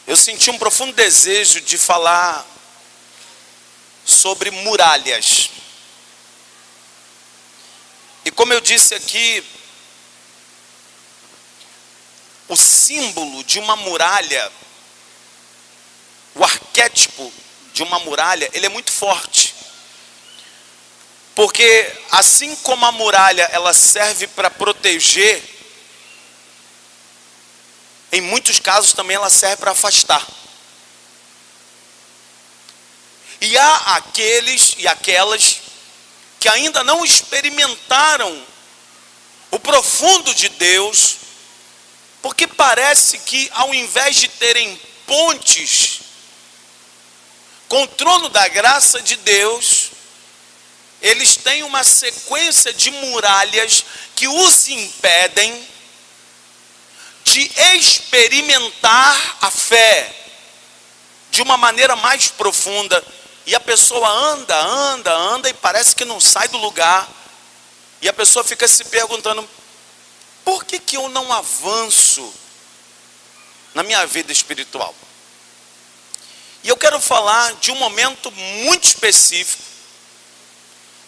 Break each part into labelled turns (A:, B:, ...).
A: eu senti um profundo desejo de falar sobre muralhas. E como eu disse aqui, o símbolo de uma muralha, o arquétipo de uma muralha, ele é muito forte. Porque assim como a muralha ela serve para proteger, em muitos casos também ela serve para afastar. E há aqueles e aquelas que ainda não experimentaram o profundo de Deus, porque parece que ao invés de terem pontes com o trono da graça de Deus, eles têm uma sequência de muralhas que os impedem de experimentar a fé de uma maneira mais profunda. E a pessoa anda e parece que não sai do lugar. E a pessoa fica se perguntando: por que eu não avanço na minha vida espiritual? E eu quero falar de um momento muito específico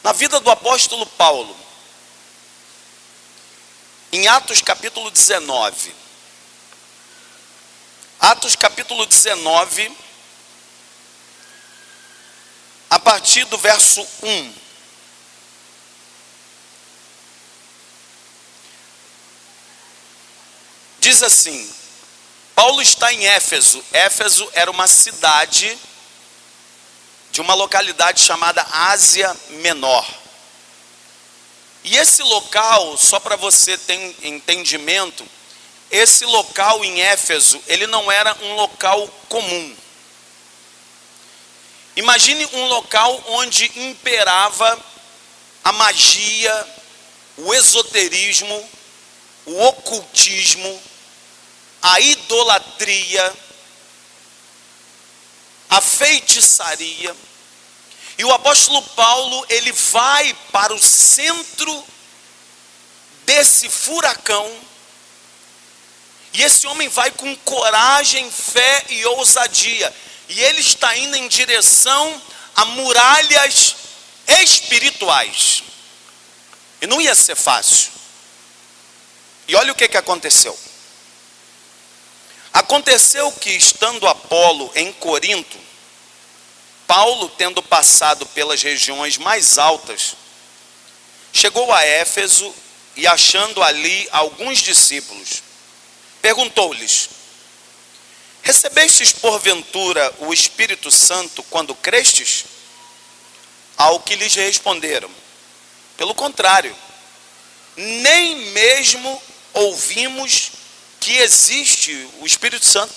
A: na vida do apóstolo Paulo, em Atos capítulo 19. Atos capítulo 19, a partir do verso 1. Diz assim: Paulo está em Éfeso. Éfeso era uma cidade de uma localidade chamada Ásia Menor. E esse local, só para você ter entendimento, esse local em Éfeso, ele não era um local comum. Imagine um local onde imperava a magia, o esoterismo, o ocultismo, a idolatria, a feitiçaria. E o apóstolo Paulo, ele vai para o centro desse furacão. E esse homem vai com coragem, fé e ousadia. E ele está indo em direção a muralhas espirituais. E não ia ser fácil. E olha o que aconteceu. Aconteceu que, estando Apolo em Corinto, Paulo, tendo passado pelas regiões mais altas, chegou a Éfeso e, achando ali alguns discípulos, perguntou-lhes: recebestes porventura o Espírito Santo quando crestes? Ao que lhes responderam: pelo contrário, nem mesmo ouvimos que existe o Espírito Santo.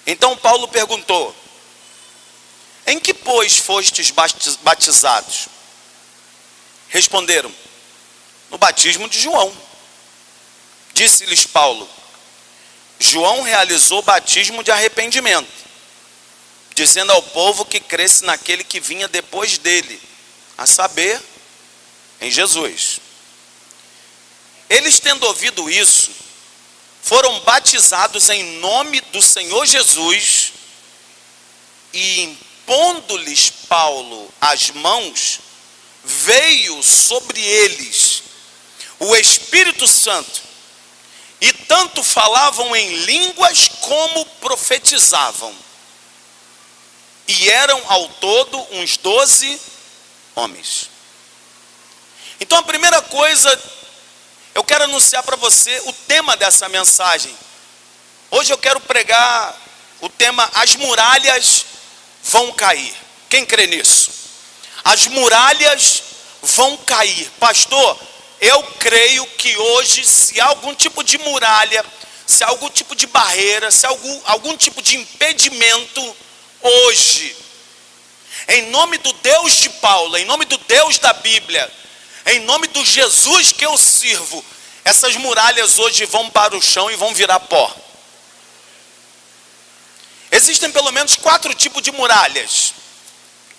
A: Então Paulo perguntou: em que, pois, fostes batizados? Responderam: no batismo de João. Disse-lhes Paulo: João realizou batismo de arrependimento, dizendo ao povo que cresce naquele que vinha depois dele, a saber, em Jesus. Eles, tendo ouvido isso, foram batizados em nome do Senhor Jesus, e impondo-lhes Paulo as mãos, veio sobre eles o Espírito Santo, e tanto falavam em línguas como profetizavam. E eram ao todo uns 12 homens. Então a primeira coisa, eu quero anunciar para você o tema dessa mensagem. Hoje eu quero pregar o tema: as muralhas vão cair. Quem crê nisso? As muralhas vão cair. Pastor, eu creio que hoje, se há algum tipo de muralha, se há algum tipo de barreira, se há algum tipo de impedimento, hoje, em nome do Deus de Paulo, em nome do Deus da Bíblia, em nome do Jesus que eu sirvo, essas muralhas hoje vão para o chão e vão virar pó. Existem pelo menos 4 tipos de muralhas.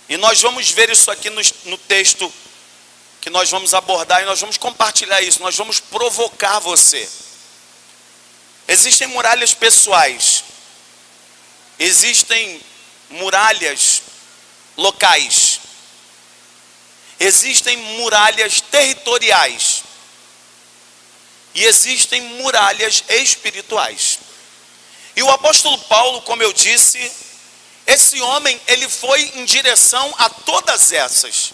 A: E nós vamos ver isso aqui no texto que nós vamos abordar, e nós vamos compartilhar isso, nós vamos provocar você. Existem muralhas pessoais. existem muralhas locais, existem muralhas territoriais e existem muralhas espirituais. E o apóstolo Paulo, como eu disse, esse homem, ele foi em direção a todas essas.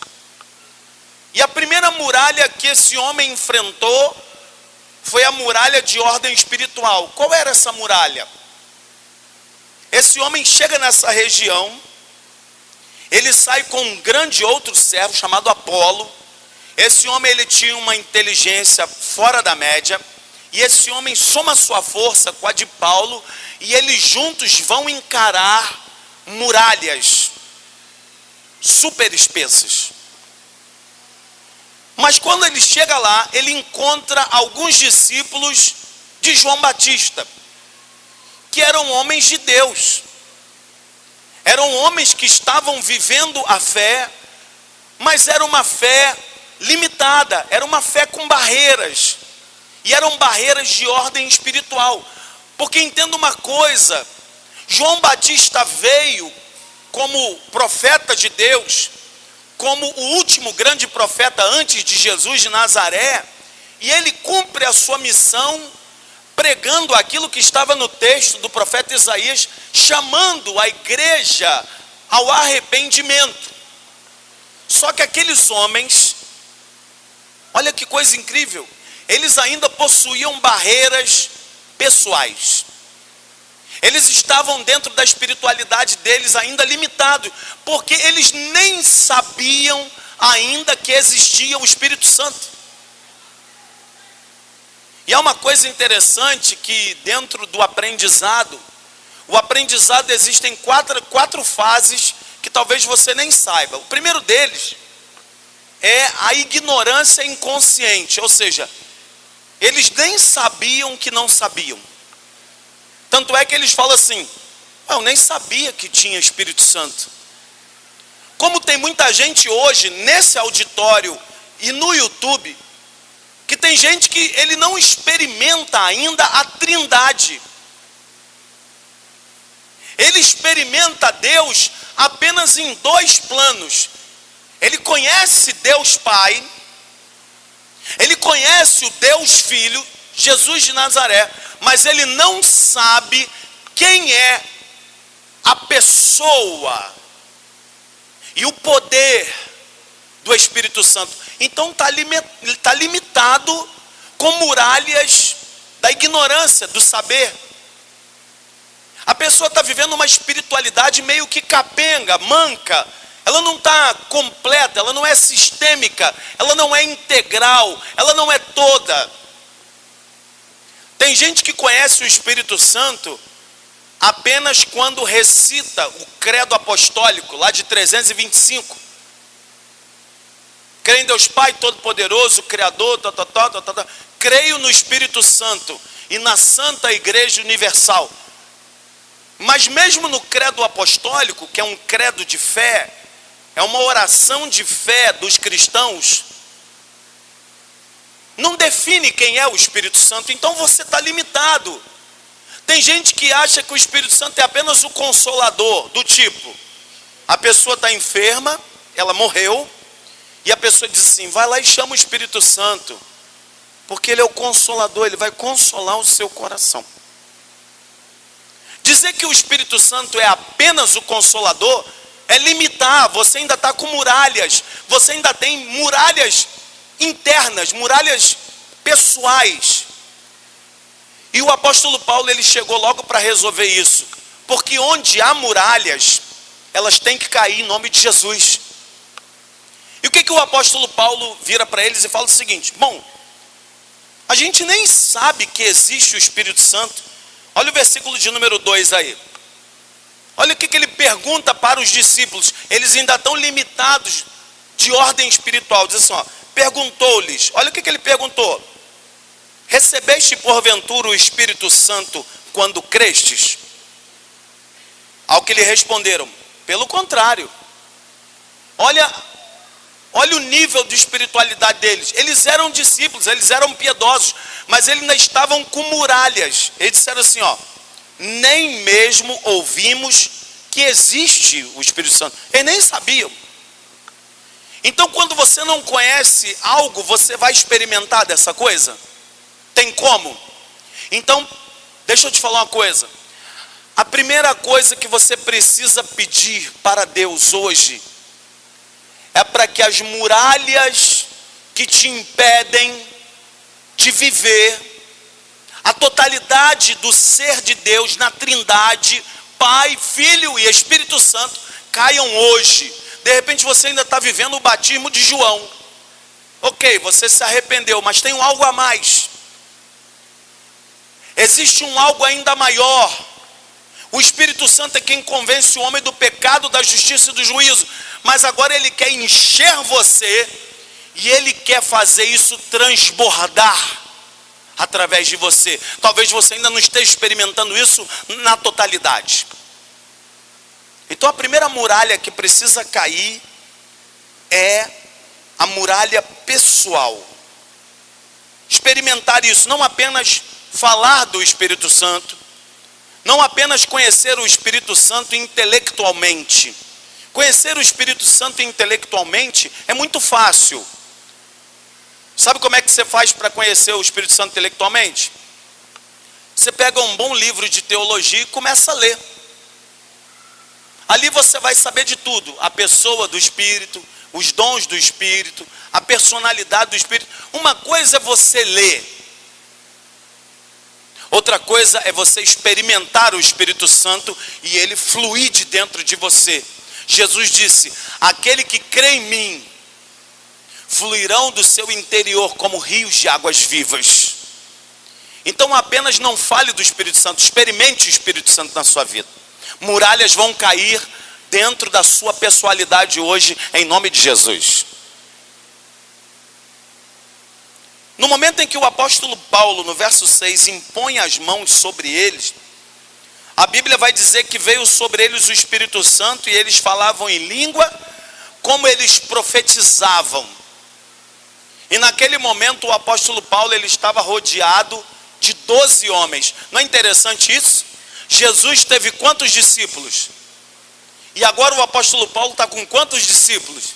A: E a primeira muralha que esse homem enfrentou foi a muralha de ordem espiritual. Qual era essa muralha? Esse homem chega nessa região, ele sai com um grande outro servo chamado Apolo. Esse homem, ele tinha uma inteligência fora da média, e esse homem soma sua força com a de Paulo, e eles juntos vão encarar muralhas super espessas. Mas quando ele chega lá, ele encontra alguns discípulos de João Batista, que eram homens de Deus, eram homens que estavam vivendo a fé, mas era uma fé limitada, era uma fé com barreiras, e eram barreiras de ordem espiritual. Porque entenda uma coisa, João Batista veio como profeta de Deus, como o último grande profeta antes de Jesus de Nazaré, e ele cumpre a sua missão pregando aquilo que estava no texto do profeta Isaías, chamando a igreja ao arrependimento. Só que aqueles homens, olha que coisa incrível, eles ainda possuíam barreiras pessoais. Eles estavam dentro da espiritualidade deles ainda limitados, porque eles nem sabiam ainda que existia o Espírito Santo. E há uma coisa interessante que dentro do aprendizado, o aprendizado existem quatro fases que talvez você nem saiba. O primeiro deles é a ignorância inconsciente, ou seja, eles nem sabiam que não sabiam. Tanto é que eles falam assim: eu nem sabia que tinha Espírito Santo. Como tem muita gente hoje nesse auditório e no YouTube, que tem gente que ele não experimenta ainda a Trindade. Ele experimenta Deus apenas em dois planos. Ele conhece Deus Pai, ele conhece o Deus Filho, Jesus de Nazaré, mas ele não sabe quem é a pessoa e o poder do Espírito Santo. Então está limitado com muralhas da ignorância, do saber. A pessoa está vivendo uma espiritualidade meio que capenga, manca. Ela não está completa, ela não é sistêmica, ela não é integral, ela não é toda. Tem gente que conhece o Espírito Santo apenas quando recita o credo apostólico, lá de 325. Creio em Deus Pai Todo-Poderoso, Criador, creio no Espírito Santo e na Santa Igreja Universal. Mas mesmo no credo apostólico, que é um credo de fé, é uma oração de fé dos cristãos, não define quem é o Espírito Santo. Então você está limitado. Tem gente que acha que o Espírito Santo é apenas o consolador, do tipo, a pessoa está enferma, ela morreu, e a pessoa diz assim: vai lá e chama o Espírito Santo, porque ele é o consolador, ele vai consolar o seu coração. Dizer que o Espírito Santo é apenas o consolador é limitar. Você ainda está com muralhas, você ainda tem muralhas internas, muralhas pessoais. E o apóstolo Paulo, ele chegou logo para resolver isso, porque onde há muralhas, elas têm que cair em nome de Jesus. E o que o apóstolo Paulo vira para eles e fala o seguinte: bom, a gente nem sabe que existe o Espírito Santo. Olha o versículo de número 2 aí. Olha o que ele pergunta para os discípulos. Eles ainda estão limitados de ordem espiritual. Diz assim, ó, perguntou-lhes, olha o que ele perguntou: recebeste porventura o Espírito Santo quando crestes? Ao que lhe responderam: pelo contrário. Olha o nível de espiritualidade deles. Eles eram discípulos, eles eram piedosos, mas eles ainda estavam com muralhas. Eles disseram assim, ó: nem mesmo ouvimos que existe o Espírito Santo. Eles nem sabiam. Então, quando você não conhece algo, você vai experimentar dessa coisa? Tem como? Então, deixa eu te falar uma coisa. A primeira coisa que você precisa pedir para Deus hoje é para que as muralhas que te impedem de viver a totalidade do ser de Deus na Trindade, Pai, Filho e Espírito Santo, caiam hoje. De repente você ainda está vivendo o batismo de João. Ok, você se arrependeu, mas tem um algo a mais. Existe um algo ainda maior. O Espírito Santo é quem convence o homem do pecado, da justiça e do juízo. Mas agora ele quer encher você e ele quer fazer isso transbordar através de você. Talvez você ainda não esteja experimentando isso na totalidade. Então a primeira muralha que precisa cair é a muralha pessoal. Experimentar isso, não apenas falar do Espírito Santo, não apenas conhecer o Espírito Santo intelectualmente. Conhecer o Espírito Santo intelectualmente é muito fácil. Sabe como é que você faz para conhecer o Espírito Santo intelectualmente? Você pega um bom livro de teologia e começa a ler. Ali você vai saber de tudo. A pessoa do Espírito, os dons do Espírito, a personalidade do Espírito. Uma coisa é você ler. Outra coisa é você experimentar o Espírito Santo e ele fluir de dentro de você. Jesus disse: aquele que crê em mim, fluirão do seu interior como rios de águas vivas. Então apenas não fale do Espírito Santo, experimente o Espírito Santo na sua vida. Muralhas vão cair dentro da sua pessoalidade hoje, em nome de Jesus. No momento em que o apóstolo Paulo, no verso 6, impõe as mãos sobre eles, a Bíblia vai dizer que veio sobre eles o Espírito Santo e eles falavam em língua, como eles profetizavam. E naquele momento o apóstolo Paulo ele estava rodeado de 12 homens. Não é interessante isso? Jesus teve quantos discípulos? E agora o apóstolo Paulo está com quantos discípulos?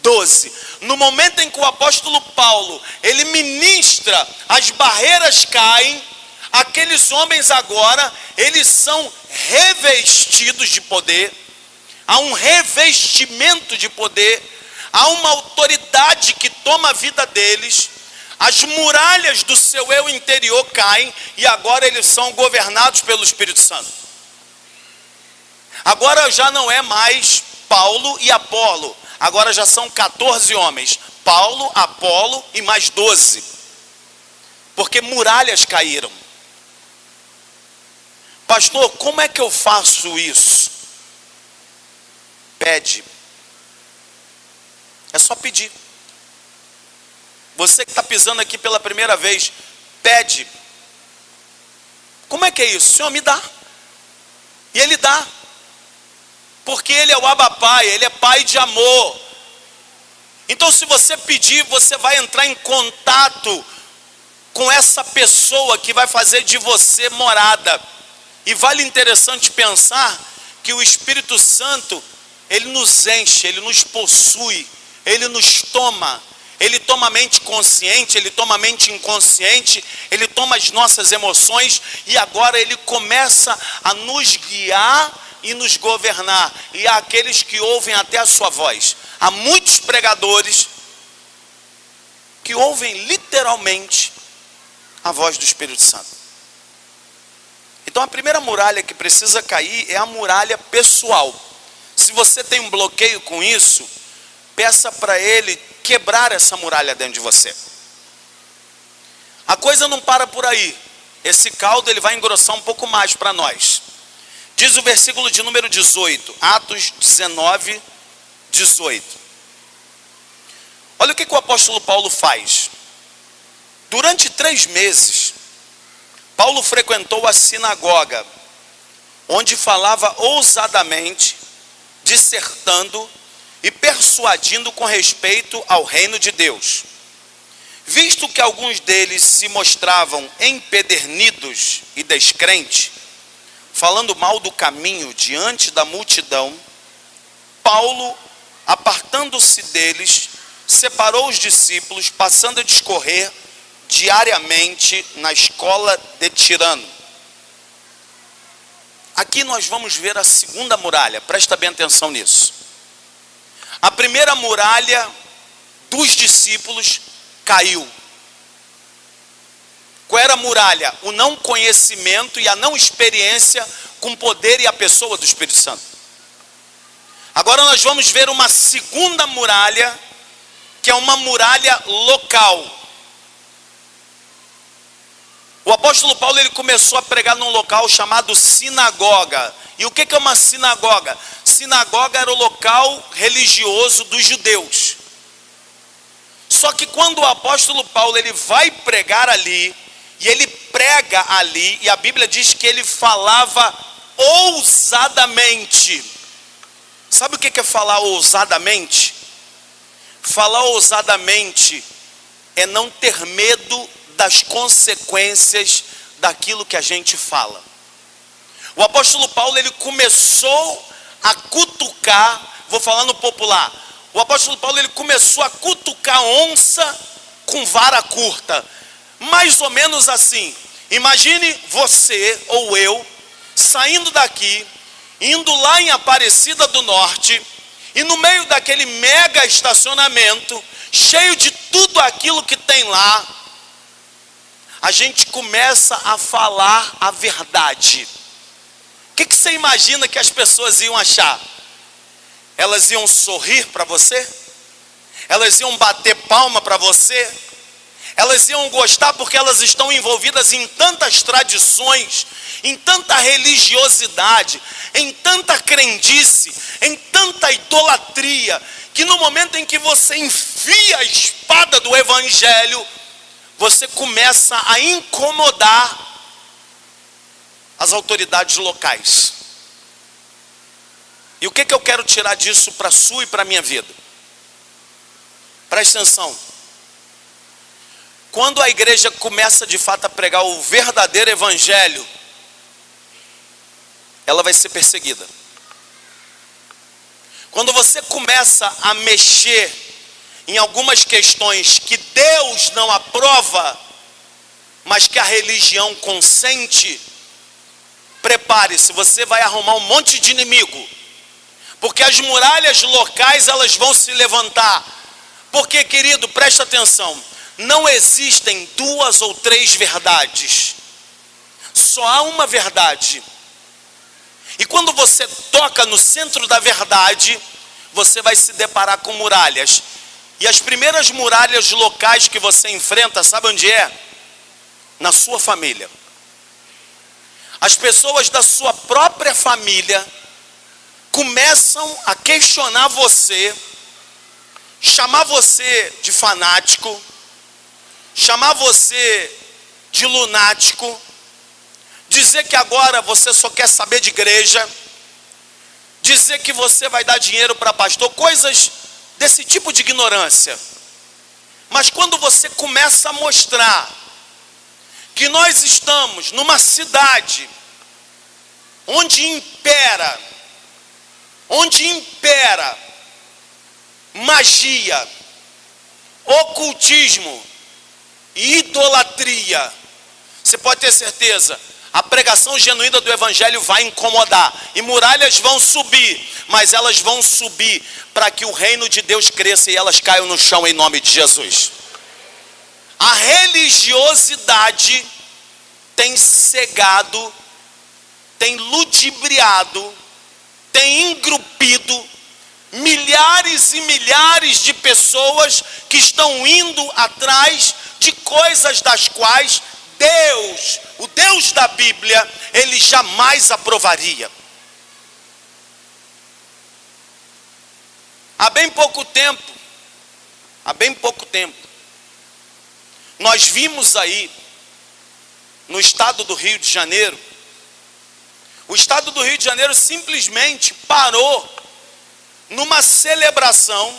A: 12. No momento em que o apóstolo Paulo ele ministra, as barreiras caem. Aqueles homens agora eles são revestidos de poder. Há um revestimento de poder. Há uma autoridade que toma a vida deles. As muralhas do seu eu interior caem e agora eles são governados pelo Espírito Santo. Agora já não é mais Paulo e Apolo. Agora já são 14 homens. Paulo, Apolo e mais 12. Porque muralhas caíram. Pastor, como é que eu faço isso? Pede. É só pedir. Você que está pisando aqui pela primeira vez, pede. Como é que é isso? O Senhor me dá. E Ele dá. Porque Ele é o Abba Pai, Ele é Pai de amor. Então se você pedir, você vai entrar em contato com essa pessoa que vai fazer de você morada. E vale interessante pensar que o Espírito Santo, Ele nos enche, Ele nos possui, Ele nos toma. Ele toma a mente consciente, Ele toma a mente inconsciente, Ele toma as nossas emoções e agora Ele começa a nos guiar e nos governar. E há aqueles que ouvem até a sua voz. Há muitos pregadores que ouvem literalmente a voz do Espírito Santo. Então a primeira muralha que precisa cair é a muralha pessoal. Se você tem um bloqueio com isso, peça para Ele quebrar essa muralha dentro de você. A coisa não para por aí. Esse caldo ele vai engrossar um pouco mais para nós. Diz o versículo de número 18, Atos 19, 18. Olha o que o apóstolo Paulo faz. Durante 3 meses, Paulo frequentou a sinagoga, onde falava ousadamente, dissertando e persuadindo com respeito ao reino de Deus. Visto que alguns deles se mostravam empedernidos e descrentes, falando mal do caminho diante da multidão, Paulo, apartando-se deles, separou os discípulos, passando a discorrer diariamente na escola de Tirano. Aqui nós vamos ver a segunda muralha, presta bem atenção nisso. A primeira muralha dos discípulos caiu. Qual era a muralha? O não conhecimento e a não experiência com o poder e a pessoa do Espírito Santo. Agora nós vamos ver uma segunda muralha, que é uma muralha local. O apóstolo Paulo, ele começou a pregar num local chamado sinagoga. E o que é uma sinagoga? Sinagoga era o local religioso dos judeus. Só que quando o apóstolo Paulo, ele vai pregar ali, e ele prega ali, e a Bíblia diz que ele falava ousadamente. Sabe o que é falar ousadamente? Falar ousadamente é não ter medo das consequências daquilo que a gente fala. O apóstolo Paulo, ele começou a cutucar, vou falar no popular, o apóstolo Paulo, ele começou a cutucar onça com vara curta, mais ou menos assim. Imagine você ou eu saindo daqui, indo lá em Aparecida do Norte, e no meio daquele mega estacionamento, cheio de tudo aquilo que tem lá, a gente começa a falar a verdade. O que você imagina que as pessoas iam achar? Elas iam sorrir para você? Elas iam bater palma para você? Elas iam gostar porque elas estão envolvidas em tantas tradições, em tanta religiosidade, em tanta crendice, em tanta idolatria, que no momento em que você enfia a espada do evangelho, você começa a incomodar as autoridades locais. E o que eu quero tirar disso para a sua e para a minha vida? Presta atenção. Quando a igreja começa de fato a pregar o verdadeiro evangelho, ela vai ser perseguida. Quando você começa a mexer em algumas questões que Deus não aprova, mas que a religião consente, prepare-se, você vai arrumar um monte de inimigo, porque as muralhas locais, elas vão se levantar. Porque, querido, presta atenção, não existem duas ou três verdades, só há uma verdade. E quando você toca no centro da verdade, você vai se deparar com muralhas. E as primeiras muralhas locais que você enfrenta, sabe onde é? Na sua família. As pessoas da sua própria família começam a questionar você, chamar você de fanático, chamar você de lunático, dizer que agora você só quer saber de igreja, dizer que você vai dar dinheiro para pastor, coisas desse tipo de ignorância. Mas quando você começa a mostrar que nós estamos numa cidade onde impera magia, ocultismo e idolatria, você pode ter certeza, a pregação genuína do evangelho vai incomodar, e muralhas vão subir, mas elas vão subir para que o reino de Deus cresça e elas caiam no chão em nome de Jesus. A religiosidade tem cegado, tem ludibriado, tem engrupido milhares e milhares de pessoas que estão indo atrás de coisas das quais Deus, o Deus da Bíblia, ele jamais aprovaria. Há bem pouco tempo, nós vimos aí, no estado do Rio de Janeiro, o estado do Rio de Janeiro simplesmente parou numa celebração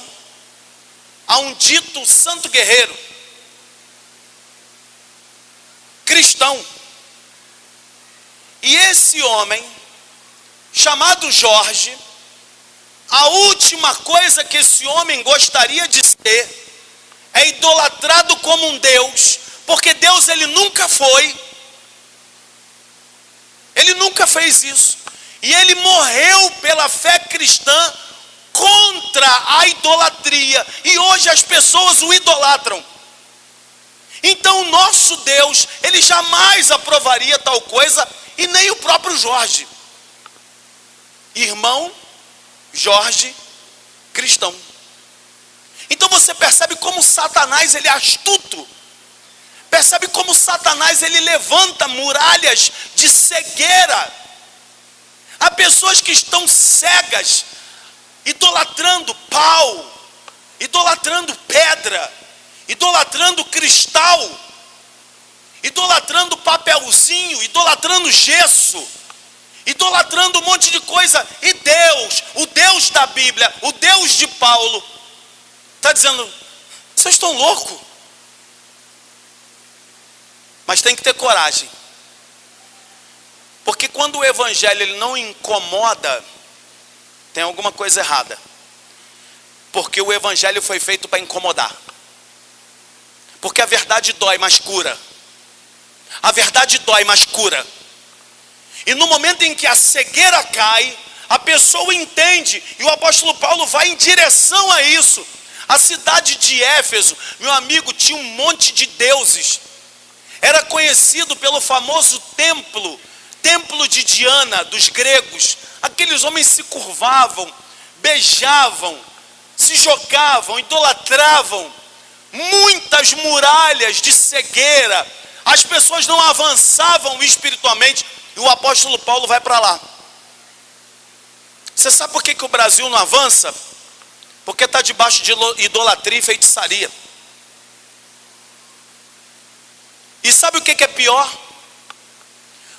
A: a um dito santo guerreiro cristão. E esse homem, chamado Jorge, a última coisa que esse homem gostaria de ser é idolatrado como um Deus, porque Deus ele nunca foi, ele nunca fez isso, e ele morreu pela fé cristã contra a idolatria, e hoje as pessoas o idolatram. Então o nosso Deus, ele jamais aprovaria tal coisa, e nem o próprio Jorge. Irmão Jorge, cristão. Então você percebe como Satanás ele é astuto. Percebe como Satanás ele levanta muralhas de cegueira. Há pessoas que estão cegas, idolatrando pau, idolatrando pedra, idolatrando cristal, idolatrando papelzinho, idolatrando gesso, idolatrando um monte de coisa. E Deus, o Deus da Bíblia, o Deus de Paulo, está dizendo: vocês estão loucos. Mas tem que ter coragem, porque quando o evangelho ele não incomoda, tem alguma coisa errada, porque o evangelho foi feito para incomodar, porque a verdade dói, mas cura. A verdade dói, mas cura. E no momento em que a cegueira cai, a pessoa entende, e o apóstolo Paulo vai em direção a isso. A cidade de Éfeso, meu amigo, tinha um monte de deuses. Era conhecido pelo famoso templo de Diana, dos gregos. Aqueles homens se curvavam, beijavam, se jogavam, idolatravam. Muitas muralhas de cegueira. As pessoas não avançavam espiritualmente. E o apóstolo Paulo vai para lá. Você sabe por que o Brasil não avança? Porque está debaixo de idolatria e feitiçaria. E sabe o que é pior?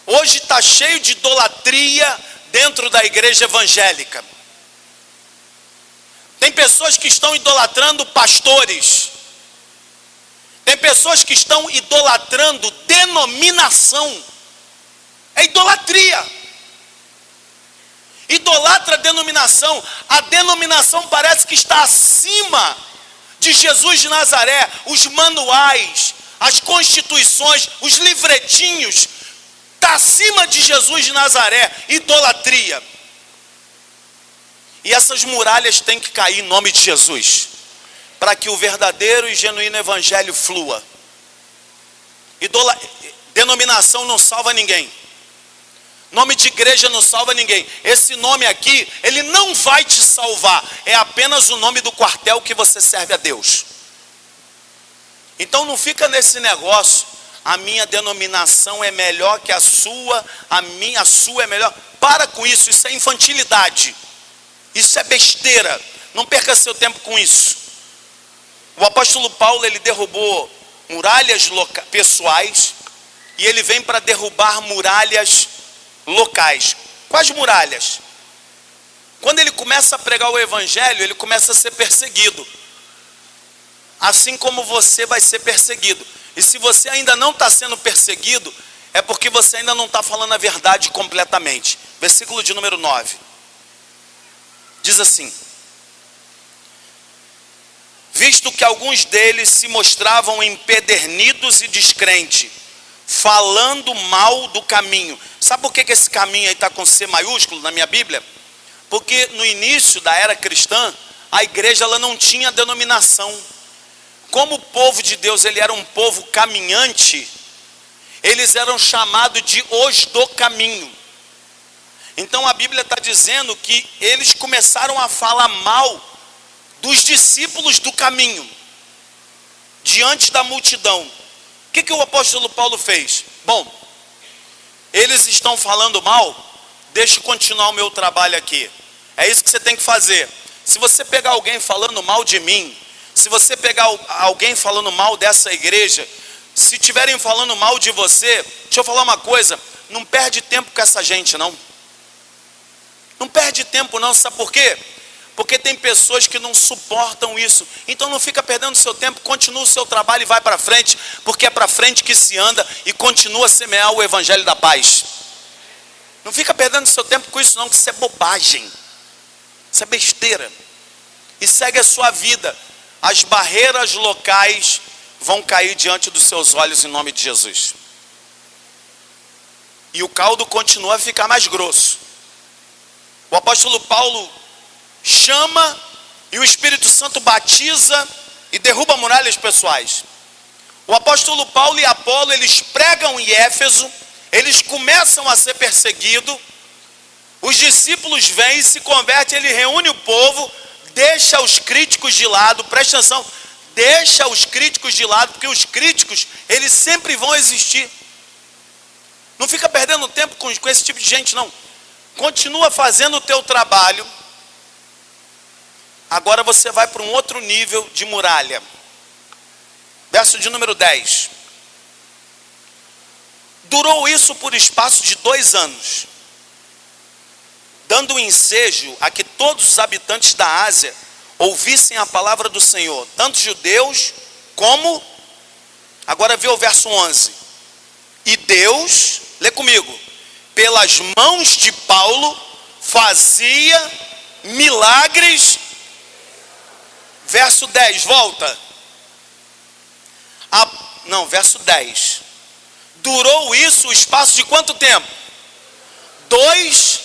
A: Hoje está cheio de idolatria dentro da igreja evangélica. Tem pessoas que estão idolatrando pastores. Tem pessoas que estão idolatrando denominação. É idolatria. Idolatra a denominação. A denominação parece que está acima de Jesus de Nazaré. Os manuais, as constituições, os livretinhos, está acima de Jesus de Nazaré. Idolatria. E essas muralhas têm que cair em nome de Jesus, para que o verdadeiro e genuíno evangelho flua. Denominação não salva ninguém. Nome de igreja não salva ninguém. Esse nome aqui, ele não vai te salvar. É apenas o nome do quartel que você serve a Deus. Então não fica nesse negócio: a minha denominação é melhor que a sua, a sua é melhor. Para com isso, isso é infantilidade. Isso é besteira. Não perca seu tempo com isso. O apóstolo Paulo, ele derrubou muralhas pessoais, e ele vem para derrubar muralhas locais. Quais muralhas? Quando ele começa a pregar o evangelho, ele começa a ser perseguido, assim como você vai ser perseguido. E se você ainda não está sendo perseguido, é porque você ainda não está falando a verdade completamente. Versículo de número 9 diz assim: visto que alguns deles se mostravam empedernidos e descrentes, falando mal do caminho. Sabe por que esse caminho aí está com C maiúsculo na minha Bíblia? Porque no início da era cristã, a igreja ela não tinha denominação. Como o povo de Deus ele era um povo caminhante, eles eram chamados de os do caminho. Então a Bíblia está dizendo que eles começaram a falar mal dos discípulos do caminho, diante da multidão. O que o apóstolo Paulo fez? Bom, eles estão falando mal, deixa eu continuar o meu trabalho aqui. É isso que você tem que fazer. Se você pegar alguém falando mal de mim, se você pegar alguém falando mal dessa igreja, se tiverem falando mal de você, deixa eu falar uma coisa: não perde tempo com essa gente não. Não perde tempo não, sabe por quê? Porque tem pessoas que não suportam isso. Então não fica perdendo seu tempo, continua o seu trabalho e vai para frente, porque é para frente que se anda, e continua a semear o evangelho da paz. Não fica perdendo seu tempo com isso não, que isso é bobagem. Isso é besteira. E segue a sua vida. As barreiras locais vão cair diante dos seus olhos em nome de Jesus. E o caldo continua a ficar mais grosso. O apóstolo Paulo chama e o Espírito Santo batiza e derruba muralhas pessoais. O apóstolo Paulo e Apolo, eles pregam em Éfeso, eles começam a ser perseguidos, os discípulos vêm e se convertem, ele reúne o povo, deixa os críticos de lado, presta atenção, deixa os críticos de lado, porque os críticos, eles sempre vão existir. Não fica perdendo tempo com esse tipo de gente não. Continua fazendo o teu trabalho. Agora você vai para um outro nível de muralha. Verso de número 10. Durou isso por espaço de 2 anos, dando ensejo a que todos os habitantes da Ásia ouvissem a palavra do Senhor, tanto judeus como, agora vê o verso 11. E Deus, lê comigo, pelas mãos de Paulo fazia milagres. Verso 10, volta. Verso 10. Durou isso o espaço de quanto tempo? 2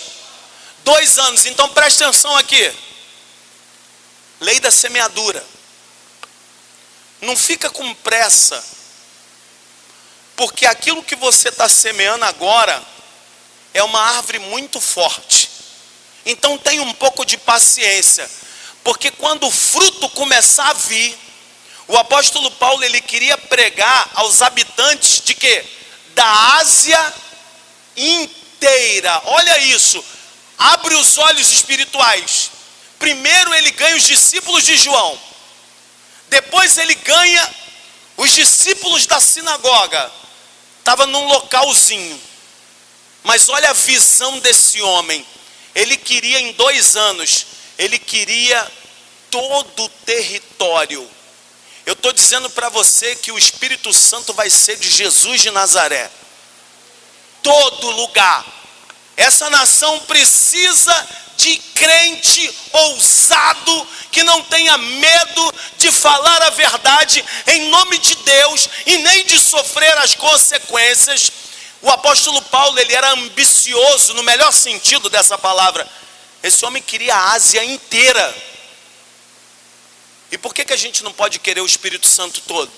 A: anos. Então presta atenção aqui. Lei da semeadura. Não fica com pressa, porque aquilo que você está semeando agora é uma árvore muito forte. Então tenha um pouco de paciência, porque quando o fruto começar a vir, o apóstolo Paulo, ele queria pregar aos habitantes de quê? Da Ásia inteira. Olha isso, abre os olhos espirituais. Primeiro ele ganha os discípulos de João, depois ele ganha os discípulos da sinagoga. Estava num localzinho, mas olha a visão desse homem. Ele queria em 2 anos, ele queria todo o território. Eu estou dizendo para você que o Espírito Santo vai ser de Jesus de Nazaré. Todo lugar. Essa nação precisa de crente ousado, que não tenha medo de falar a verdade em nome de Deus e nem de sofrer as consequências. O apóstolo Paulo, ele era ambicioso no melhor sentido dessa palavra. Esse homem queria a Ásia inteira. E por que a gente não pode querer o Espírito Santo todo?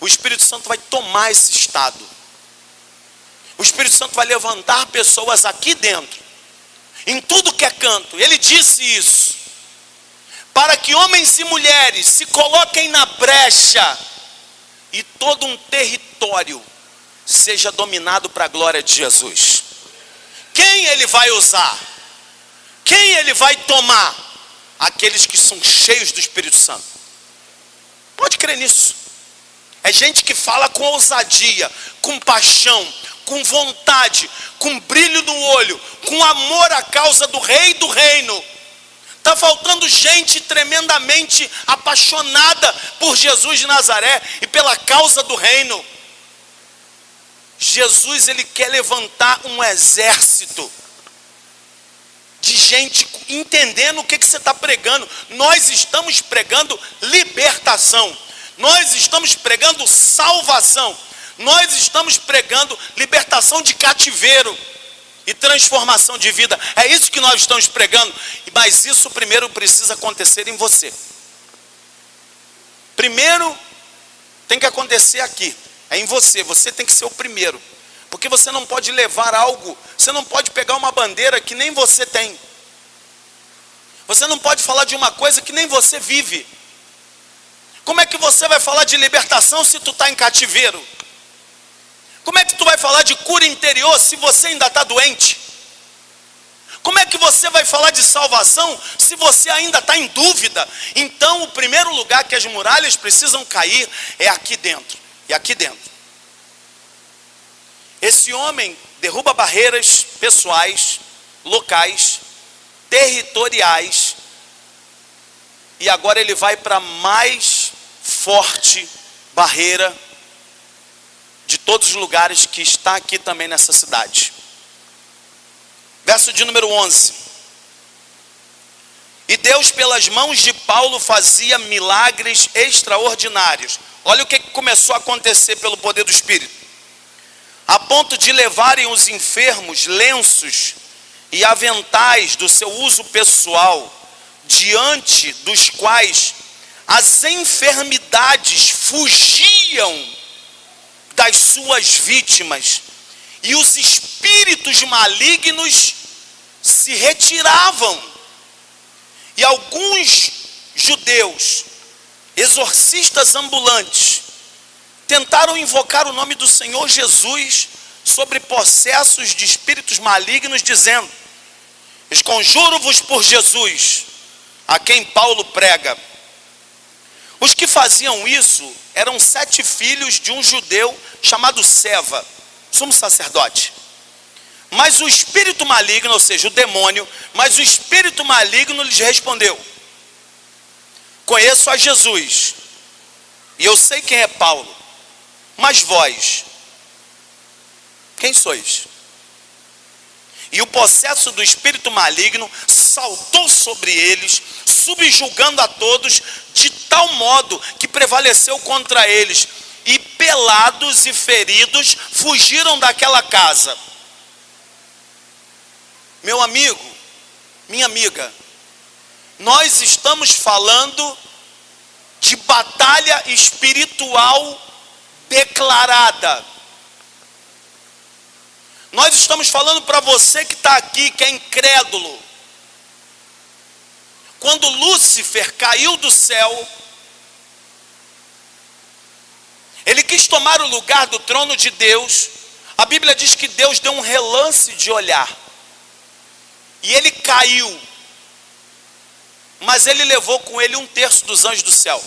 A: O Espírito Santo vai tomar esse estado. O Espírito Santo vai levantar pessoas aqui dentro, em tudo que é canto. Ele disse isso, para que homens e mulheres se coloquem na brecha e todo um território seja dominado para a glória de Jesus. Quem ele vai usar? Quem ele vai tomar? Aqueles que são cheios do Espírito Santo. Pode crer nisso. É gente que fala com ousadia, com paixão, com vontade, com brilho no olho, com amor à causa do Rei do Reino. Está faltando gente tremendamente apaixonada por Jesus de Nazaré e pela causa do reino. Jesus, ele quer levantar um exército de gente entendendo o que você está pregando. Nós estamos pregando libertação, nós estamos pregando salvação, nós estamos pregando libertação de cativeiro e transformação de vida. É isso que nós estamos pregando. Mas isso primeiro precisa acontecer em você. Primeiro tem que acontecer aqui, é em você. Você tem que ser o primeiro, porque você não pode levar algo, você não pode pegar uma bandeira que nem você tem. Você não pode falar de uma coisa que nem você vive. Como é que você vai falar de libertação se tu está em cativeiro? Como é que tu vai falar de cura interior se você ainda está doente? Como é que você vai falar de salvação se você ainda está em dúvida? Então o primeiro lugar que as muralhas precisam cair é aqui dentro. E aqui dentro. Esse homem derruba barreiras pessoais, locais, territoriais, e agora ele vai para a mais forte barreira de todos os lugares que está aqui também nessa cidade. Verso de número 11. E Deus pelas mãos de Paulo fazia milagres extraordinários. Olha o que começou a acontecer pelo poder do Espírito. A ponto de levarem os enfermos lenços e aventais do seu uso pessoal, diante dos quais as enfermidades fugiam das suas vítimas, e os espíritos malignos se retiravam. E alguns judeus, exorcistas ambulantes, tentaram invocar o nome do Senhor Jesus sobre possessos de espíritos malignos, dizendo: esconjuro-vos por Jesus, a quem Paulo prega. Os que faziam isso eram 7 filhos de um judeu chamado Seva, sumo sacerdote. Mas o espírito maligno, ou seja, o demônio, mas o espírito maligno lhes respondeu: conheço a Jesus, e eu sei quem é Paulo, mas vós, quem sois? E o possesso do espírito maligno saltou sobre eles, subjugando a todos, de tal modo que prevaleceu contra eles, e pelados e feridos fugiram daquela casa. Meu amigo, minha amiga, nós estamos falando de batalha espiritual declarada. Nós estamos falando para você que está aqui, que é incrédulo. Quando Lúcifer caiu do céu, ele quis tomar o lugar do trono de Deus. A Bíblia diz que Deus deu um relance de olhar, e ele caiu, mas ele levou com ele 1/3 dos anjos do céu.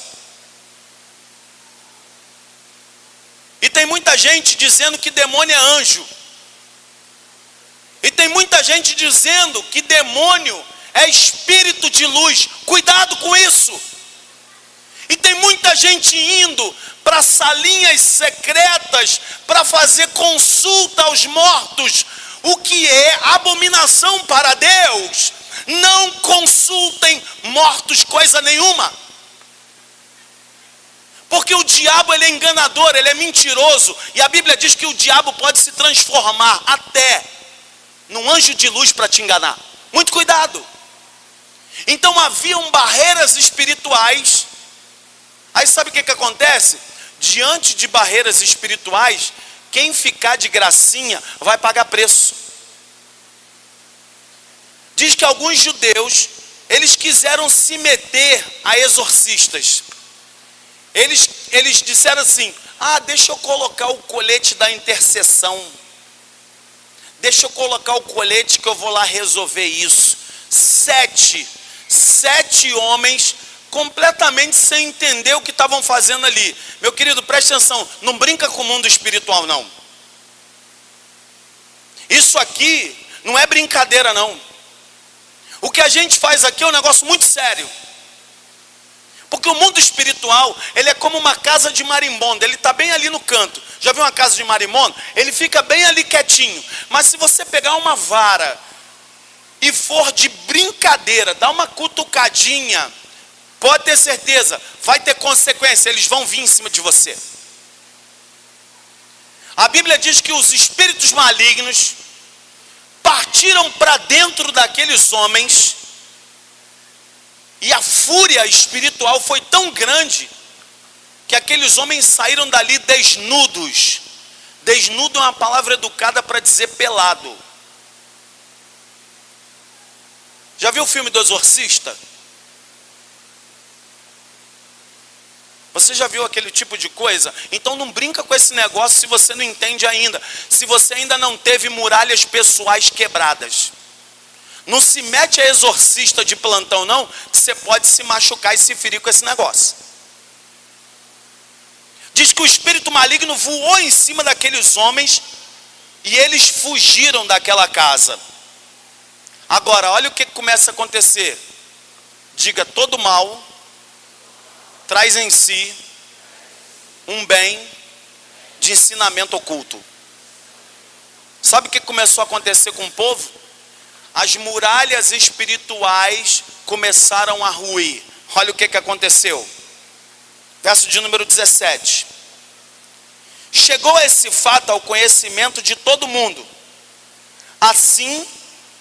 A: E tem muita gente dizendo que demônio é anjo. E tem muita gente dizendo que demônio é espírito de luz. Cuidado com isso. E tem muita gente indo para salinhas secretas para fazer consulta aos mortos, o que é abominação para Deus. Não consultem mortos coisa nenhuma. Porque o diabo, ele é enganador, ele é mentiroso. E a Bíblia diz que o diabo pode se transformar até num anjo de luz para te enganar. Muito cuidado. Então haviam barreiras espirituais. Aí sabe o que acontece? Diante de barreiras espirituais, quem ficar de gracinha vai pagar preço. Diz que alguns judeus, eles quiseram se meter a exorcistas. Eles disseram assim: deixa eu colocar o colete da intercessão. Deixa eu colocar o colete que eu vou lá resolver isso. 7 homens completamente sem entender o que estavam fazendo ali. Meu querido, preste atenção, não brinca com o mundo espiritual não. Isso aqui não é brincadeira não. O que a gente faz aqui é um negócio muito sério. Porque o mundo espiritual, ele é como uma casa de marimbondo, ele está bem ali no canto. Já viu uma casa de marimbondo? Ele fica bem ali quietinho. Mas se você pegar uma vara e for de brincadeira, dar uma cutucadinha, pode ter certeza, vai ter consequência, eles vão vir em cima de você. A Bíblia diz que os espíritos malignos partiram para dentro daqueles homens, e a fúria espiritual foi tão grande que aqueles homens saíram dali desnudos. Desnudo é uma palavra educada para dizer pelado. Já viu o filme do Exorcista? Você já viu aquele tipo de coisa? Então não brinca com esse negócio se você não entende ainda. Se você ainda não teve muralhas pessoais quebradas. Não se mete a exorcista de plantão não, que você pode se machucar e se ferir com esse negócio. Diz que o espírito maligno voou em cima daqueles homens e eles fugiram daquela casa. Agora, olha o que começa a acontecer. Diga: todo mal traz em si um bem de ensinamento oculto. Sabe o que começou a acontecer com o povo? As muralhas espirituais começaram a ruir. Olha o que aconteceu. Verso de número 17. Chegou esse fato ao conhecimento de todo mundo. Assim,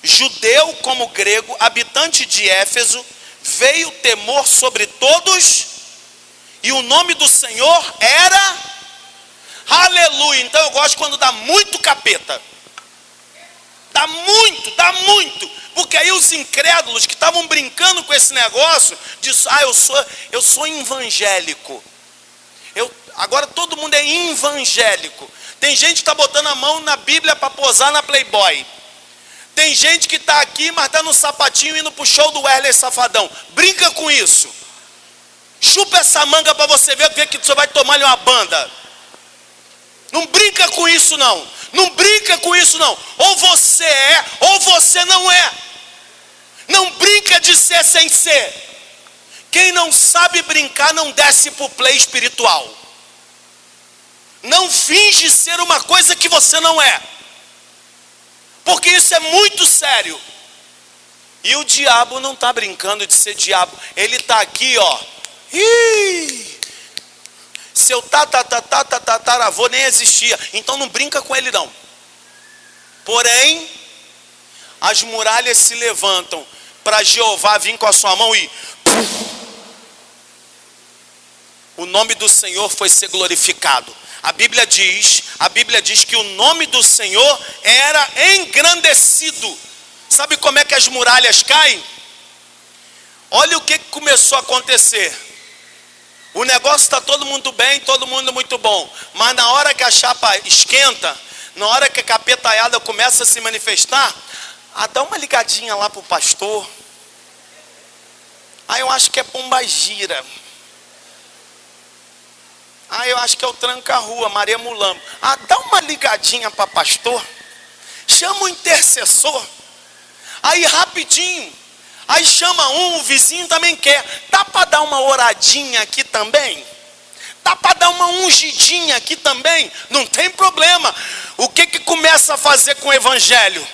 A: judeu como grego, habitante de Éfeso, veio temor sobre todos, e o nome do Senhor era aleluia. Então eu gosto quando dá muito capeta. Dá muito, porque aí os incrédulos que estavam brincando com esse negócio, diz, eu sou evangélico. Agora todo mundo é evangélico. Tem gente que está botando a mão na Bíblia para posar na Playboy. Tem gente que está aqui, mas está no sapatinho indo para o show do Wesley Safadão. Brinca com isso. Chupa essa manga para você ver que você vai tomar-lhe uma banda. Não brinca com isso não. Não brinca com isso não. Ou você é, ou você não é. Não brinca de ser sem ser. Quem não sabe brincar não desce para o play espiritual. Não finge ser uma coisa que você não é. Porque isso é muito sério. E o diabo não está brincando de ser diabo. Ele está aqui, ó. Seu tataravô nem existia. Então não brinca com ele não. Porém, as muralhas se levantam para Jeová vir com a sua mão e o nome do Senhor foi ser glorificado. A Bíblia diz que o nome do Senhor era engrandecido. Sabe como é que as muralhas caem? Olha o que começou a acontecer. O negócio está todo mundo bem, todo mundo muito bom. Mas na hora que a chapa esquenta, na hora que a capetaiada começa a se manifestar, dá uma ligadinha lá para o pastor. Eu acho que é Pombagira. Eu acho que é o Tranca-Rua, Maria Mulambo. Dá uma ligadinha para pastor. Chama o intercessor. Aí rapidinho. Aí chama o vizinho também quer. Dá para dar uma oradinha aqui também? Dá para dar uma ungidinha aqui também? Não tem problema. O que começa a fazer com o evangelho?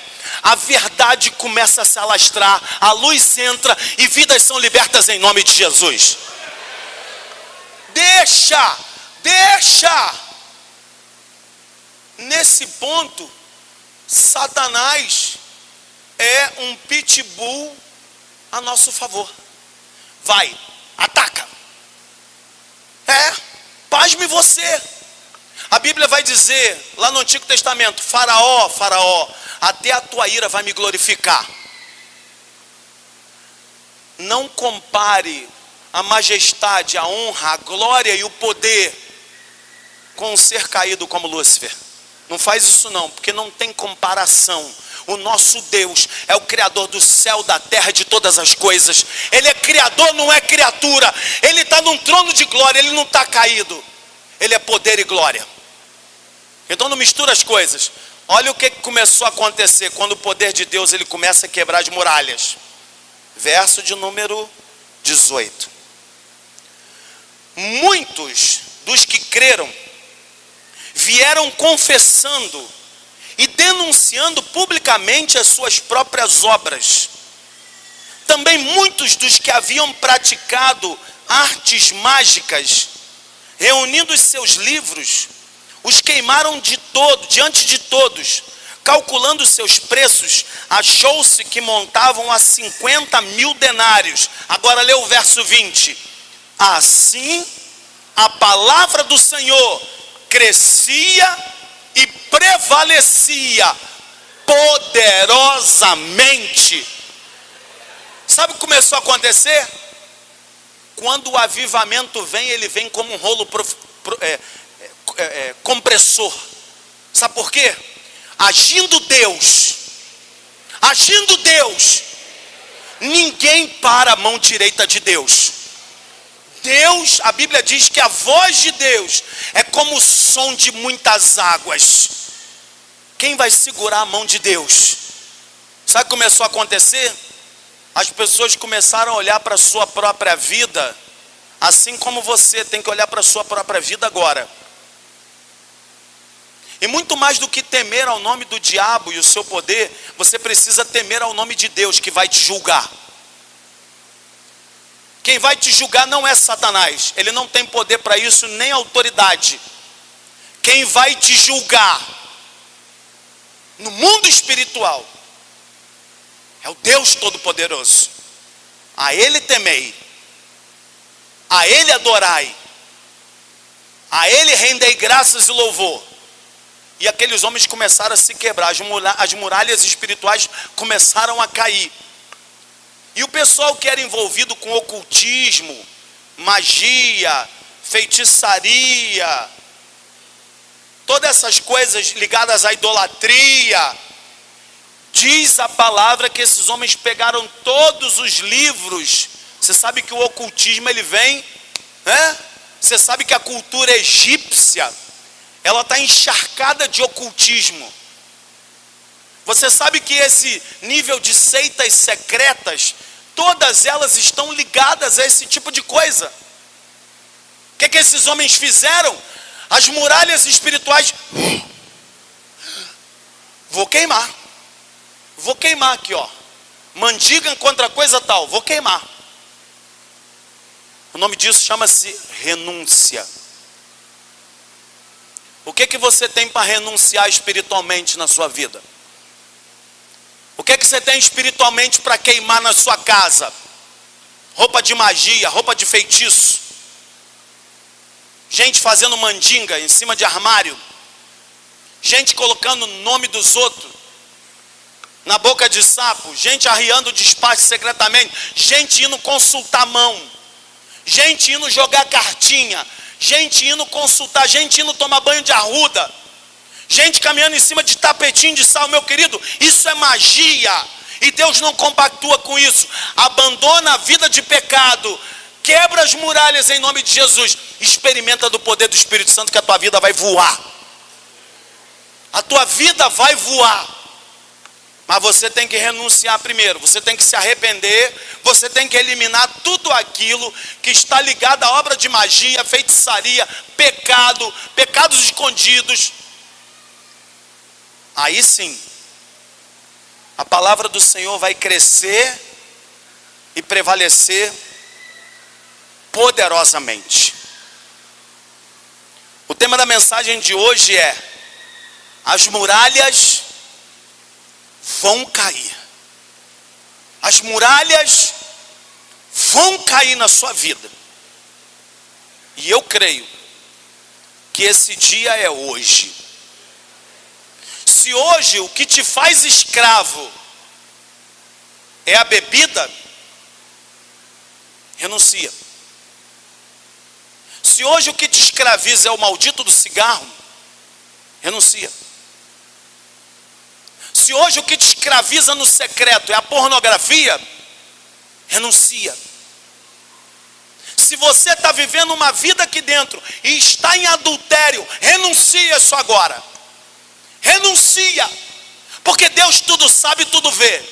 A: A verdade começa a se alastrar. A luz entra e vidas são libertas em nome de Jesus. Deixa. Nesse ponto, Satanás é um pitbull a nosso favor. Vai, ataca. Pasme você. A Bíblia vai dizer, lá no Antigo Testamento, Faraó, até a tua ira vai me glorificar. Não compare a majestade, a honra, a glória e o poder com um ser caído como Lúcifer. Não faz isso não, porque não tem comparação. O nosso Deus é o Criador do céu, da terra, de todas as coisas. Ele é Criador, não é criatura. Ele está num trono de glória, ele não está caído. Ele é poder e glória. Então não mistura as coisas. Olha o que começou a acontecer quando o poder de Deus ele começa a quebrar as muralhas. Verso de número 18. Muitos dos que creram vieram confessando e denunciando publicamente as suas próprias obras. Também muitos dos que haviam praticado artes mágicas, reunindo os seus livros, os queimaram diante de todos. Calculando seus preços, achou-se que montavam a 50.000 denários. Agora lê o verso 20. Assim, a palavra do Senhor crescia e prevalecia poderosamente. Sabe o que começou a acontecer? Quando o avivamento vem, ele vem como um rolo compressor. Sabe por quê? Agindo Deus, ninguém para a mão direita de Deus. Deus, a Bíblia diz que a voz de Deus é como o som de muitas águas. Quem vai segurar a mão de Deus? Sabe o que começou a acontecer? As pessoas começaram a olhar para a sua própria vida, assim como você tem que olhar para a sua própria vida agora. E muito mais do que temer ao nome do diabo e o seu poder, você precisa temer ao nome de Deus, que vai te julgar. Quem vai te julgar não é Satanás, ele não tem poder para isso, nem autoridade. Quem vai te julgar no mundo espiritual é o Deus Todo-Poderoso. A Ele temei, a Ele adorai, a Ele rendei graças e louvor. E aqueles homens começaram a se quebrar, as muralhas espirituais começaram a cair. E o pessoal que era envolvido com ocultismo, magia, feitiçaria, todas essas coisas ligadas à idolatria, diz a palavra que esses homens pegaram todos os livros. Você sabe que o ocultismo ele vem, né? Você sabe que a cultura egípcia, ela está encharcada de ocultismo. Você sabe que esse nível de seitas secretas, todas elas estão ligadas a esse tipo de coisa. O que esses homens fizeram? As muralhas espirituais, vou queimar aqui, ó. Mandiga contra coisa tal, vou queimar. O nome disso chama-se renúncia. O que você tem para renunciar espiritualmente na sua vida? O que você tem espiritualmente para queimar na sua casa? Roupa de magia, roupa de feitiço. Gente fazendo mandinga em cima de armário. Gente colocando o nome dos outros na boca de sapo. Gente arriando despacho secretamente. Gente indo consultar a mão. Gente indo jogar cartinha. Gente indo consultar. Gente indo tomar banho de arruda. Gente caminhando em cima de tapetinho de sal. Meu querido, isso é magia. E Deus não compactua com isso. Abandona a vida de pecado. Quebra as muralhas em nome de Jesus. Experimenta do poder do Espírito Santo que a tua vida vai voar. A tua vida vai voar. Mas você tem que renunciar primeiro. Você tem que se arrepender. Você tem que eliminar tudo aquilo que está ligado à obra de magia, feitiçaria, pecado, pecados escondidos. Aí sim, a palavra do Senhor vai crescer e prevalecer poderosamente. O tema da mensagem de hoje é: as muralhas vão cair. As muralhas vão cair na sua vida. E eu creio que esse dia é hoje. Se hoje o que te faz escravo é a bebida, renuncia. Se hoje o que te escraviza é o maldito do cigarro, renuncia. Se hoje o que te escraviza no secreto é a pornografia, renuncia. Se você está vivendo uma vida aqui dentro e está em adultério, renuncia isso agora. Renuncia, porque Deus tudo sabe, tudo vê.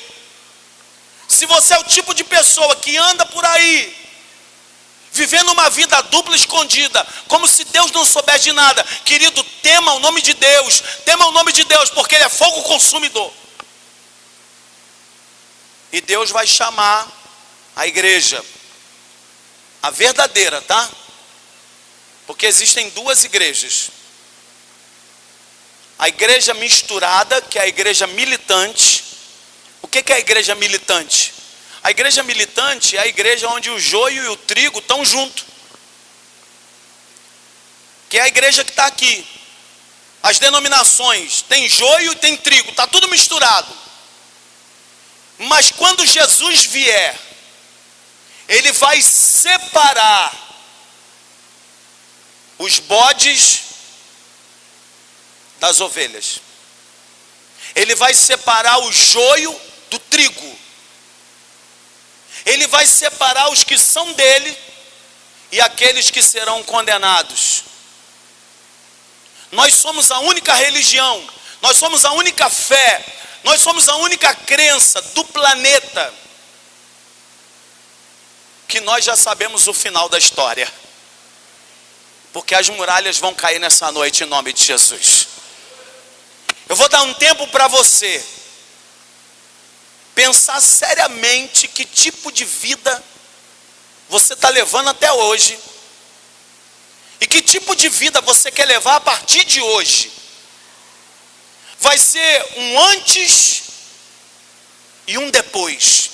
A: Se você é o tipo de pessoa que anda por aí vivendo uma vida dupla escondida, como se Deus não soubesse de nada, querido, tema o nome de Deus, porque Ele é fogo consumidor. E Deus vai chamar a igreja, a verdadeira, tá? Porque existem duas igrejas. A igreja misturada, que é a igreja militante. O que é a igreja militante? A igreja militante é a igreja onde o joio e o trigo estão juntos. Que é a igreja que está aqui. As denominações, tem joio e tem trigo, está tudo misturado. Mas quando Jesus vier, Ele vai separar os bodes das ovelhas. Ele vai separar o joio do trigo. Ele vai separar os que são dele e aqueles que serão condenados. Nós somos a única religião, nós somos a única fé, nós somos a única crença do planeta que nós já sabemos o final da história. Porque as muralhas vão cair nessa noite em nome de Jesus. Eu vou dar um tempo para você pensar seriamente que tipo de vida você está levando até hoje e que tipo de vida você quer levar a partir de hoje. Vai ser um antes e um depois.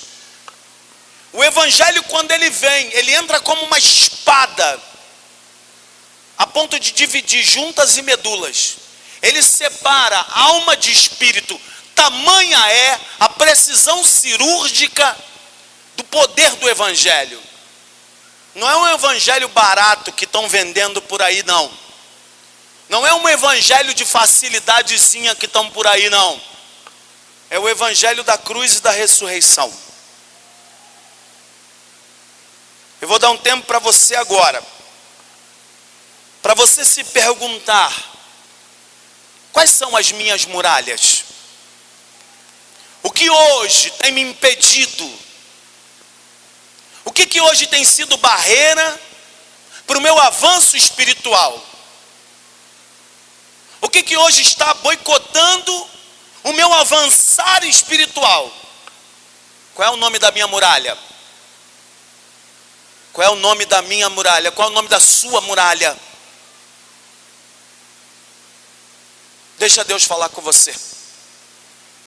A: O evangelho, quando ele vem, ele entra como uma espada, a ponto de dividir juntas e medulas. Ele separa alma de espírito. Tamanha é a precisão cirúrgica do poder do evangelho. Não é um evangelho barato que estão vendendo por aí, não. Não é um evangelho de facilidadezinha que estão por aí, não. É o evangelho da cruz e da ressurreição. Eu vou dar um tempo para você agora, para você se perguntar: quais são as minhas muralhas? O que hoje tem me impedido? O que hoje tem sido barreira para o meu avanço espiritual? O que hoje está boicotando o meu avançar espiritual? Qual é o nome da minha muralha? Qual é o nome da minha muralha? Qual é o nome da sua muralha? Deixa Deus falar com você.